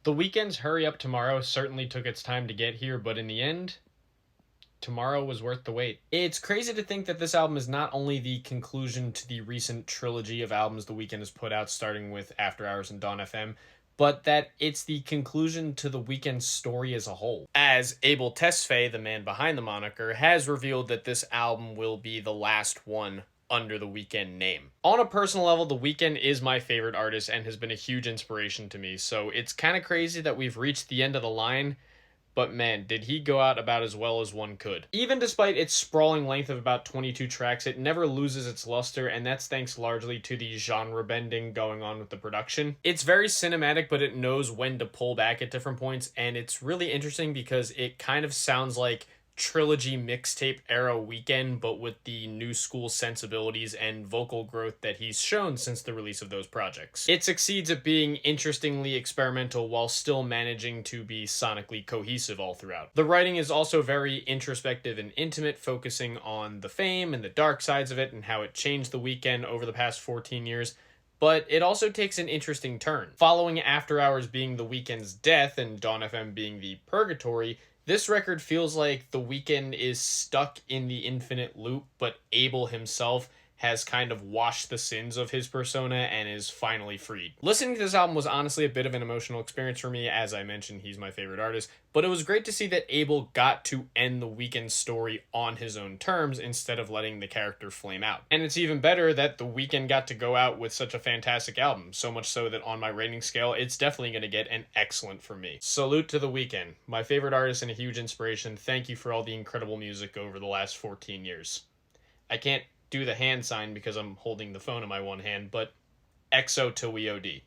The Weeknd's Hurry Up Tomorrow certainly took its time to get here, but in the end, tomorrow was worth the wait. It's crazy to think that this album is not only the conclusion to the recent trilogy of albums The Weeknd has put out, starting with After Hours and Dawn FM, but that it's the conclusion to The Weeknd's story as a whole. As Abel Tesfaye, the man behind the moniker, has revealed that this album will be the last one under the Weeknd name. On a personal level, The Weeknd is my favorite artist and has been a huge inspiration to me, so it's kind of crazy that we've reached the end of the line, but man, did he go out about as well as one could. Even despite its sprawling length of about 22 tracks, it never loses its luster, and that's thanks largely to the genre bending going on with the production. It's very cinematic, but it knows when to pull back at different points, and it's really interesting because it kind of sounds like trilogy mixtape era Weeknd, but with the new school sensibilities and vocal growth that he's shown since the release of those projects. It succeeds at being interestingly experimental while still managing to be sonically cohesive all throughout. The writing is also very introspective and intimate, focusing on the fame and the dark sides of it and how it changed the Weeknd over the past 14 years. But it also takes an interesting turn. Following After Hours being The Weeknd's death and Dawn FM being the purgatory, this record feels like The Weeknd is stuck in the infinite loop, but Abel himself has kind of washed the sins of his persona and is finally freed. Listening to this album was honestly a bit of an emotional experience for me. As I mentioned, he's my favorite artist, but it was great to see that Abel got to end the Weeknd story on his own terms instead of letting the character flame out. And it's even better that The Weeknd got to go out with such a fantastic album, so much so that on my rating scale, it's definitely going to get an excellent for me. Salute to The Weeknd, my favorite artist and a huge inspiration. Thank you for all the incredible music over the last 14 years. I can't do the hand sign because I'm holding the phone in my one hand, but XOTWOD.